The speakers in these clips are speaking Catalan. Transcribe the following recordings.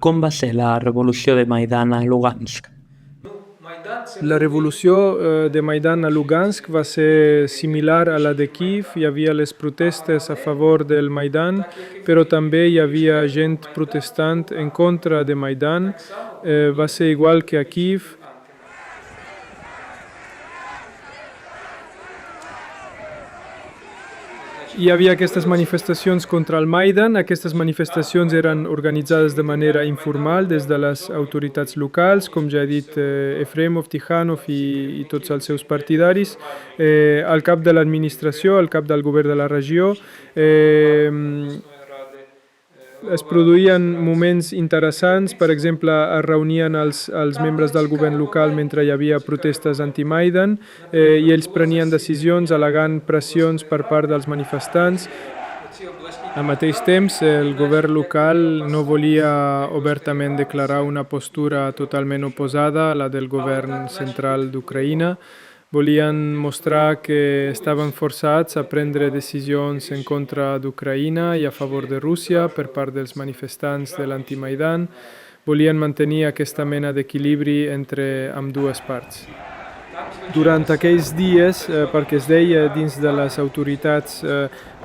Com va ser la revolució de Maidan a Lugansk? La revolució de Maidan a Lugansk va ser similar a la de Kiev. Hi havia les protestes a favor del Maidan, però també hi havia gent protestant en contra de Maidan. Va ser igual que a Kiev. Hi havia aquestes manifestacions contra el Maidan. Aquestes manifestacions eren organitzades de manera informal des de les autoritats locals, com ja he dit, Efremov, Tijanov i tots els seus partidaris. Al cap de l'administració, al cap del govern de la regió, es produïen moments interessants. Per exemple, es reunien els membres del govern local mentre hi havia protestes anti-Maidan i ells prenien decisions al·legant pressions per part dels manifestants. Al mateix temps, el govern local no volia obertament declarar una postura totalment oposada a la del govern central d'Ucraïna. Volien mostrar que estaven forçats a prendre decisions en contra d'Ucraïna i a favor de Rússia per part dels manifestants de l'anti-Maidan. Volien mantenir aquesta mena d'equilibri entre ambdues parts. Durant aquells dies, perquè es deia dins de les autoritats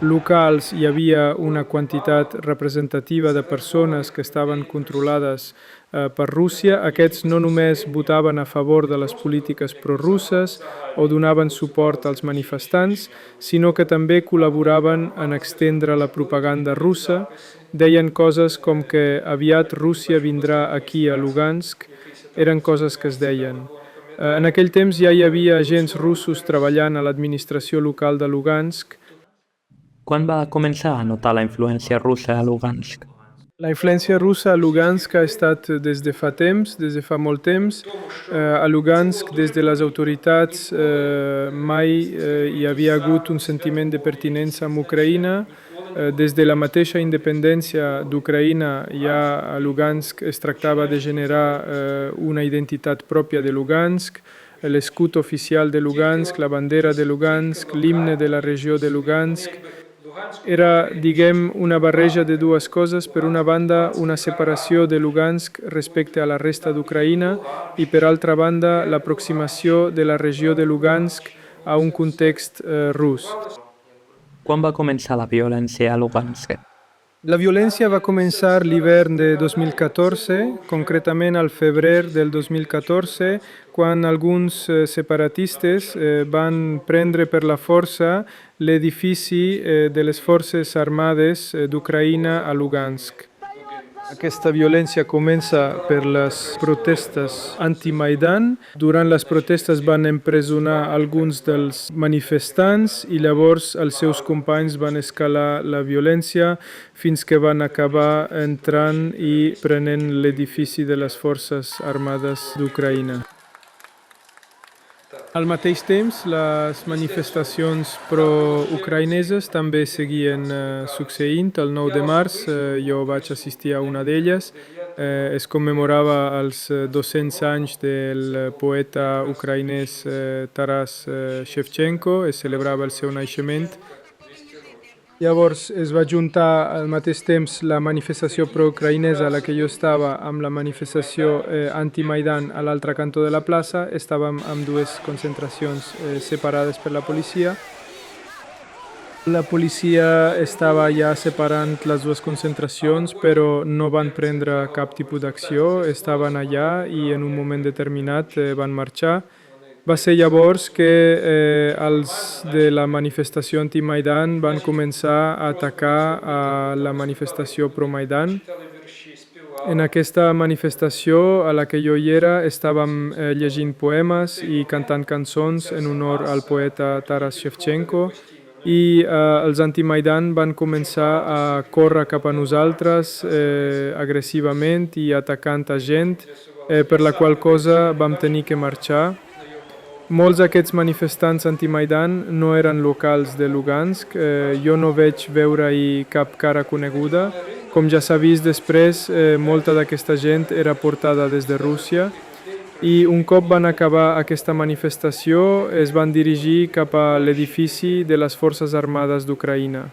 locals, hi havia una quantitat representativa de persones que estaven controlades per Rússia. Aquests no només votaven a favor de les polítiques prorusses o donaven suport als manifestants, sinó que també col·laboraven en extendre la propaganda russa. Deien coses com que aviat Rússia vindrà aquí a Lugansk. Eren coses que es deien. En aquell temps ja hi havia agents russos treballant a l'administració local de Lugansk. Quan va començar a notar la influència russa a Lugansk? La influència russa a Lugansk ha estat des de fa temps, des de fa molt temps. A Lugansk, des de les autoritats, mai hi havia hagut un sentiment de pertinença amb Ucraïna. Des de la mateixa independència d'Ucraïna, ja a Lugansk es tractava de generar una identitat pròpia de Lugansk, l'escut oficial de Lugansk, la bandera de Lugansk, l'himne de la regió de Lugansk. Era, diguem, una barreja de dues coses. Per una banda, una separació de Lugansk respecte a la resta d'Ucraïna i, per altra banda, l'aproximació de la regió de Lugansk a un context rus. Quan va començar la violència a Lugansk? La violència va començar l'hivern de 2014, concretament al febrer del 2014, quan alguns separatistes van prendre per la força l'edifici de les forces armades d'Ucraïna a Lugansk. Aquesta violència comença per les protestes anti-Maidan. Durant les protestes van empresonar alguns dels manifestants i llavors els seus companys van escalar la violència fins que van acabar entrant i prenent l'edifici de les forces armades d'Ucraïna. Al mateix temps, les manifestacions pro-ucraïneses també seguien succeint. El 9 de març jo vaig assistir a una d'elles. Es commemorava els 200 anys del poeta ucraïnès Taras Shevchenko. Es celebrava el seu naixement. Llavors es va juntar al mateix temps la manifestació pro-ucraïnesa a la que jo estava amb la manifestació anti-Maidan a l'altre cantó de la plaça. Estàvem amb dues concentracions separades per la policia. La policia estava ja separant les dues concentracions, però no van prendre cap tipus d'acció. Estaven allà i en un moment determinat van marxar. Va ser llavors que els de la manifestació anti-Maidan van començar a atacar a la manifestació pro-Maidan. En aquesta manifestació a la que jo hi era, estàvem llegint poemes i cantant cançons en honor al poeta Taras Shevchenko i els anti-Maidan van començar a córrer cap a nosaltres agressivament i atacant a gent, per la qual cosa vam tenir que marxar. Molts d'aquests manifestants anti-Maidan no eren locals de Lugansk. Jo no veig veure-hi cap cara coneguda. Com ja s'ha vist després, molta d'aquesta gent era portada des de Rússia. I un cop van acabar aquesta manifestació, es van dirigir cap a l'edifici de les Forces Armades d'Ucraïna.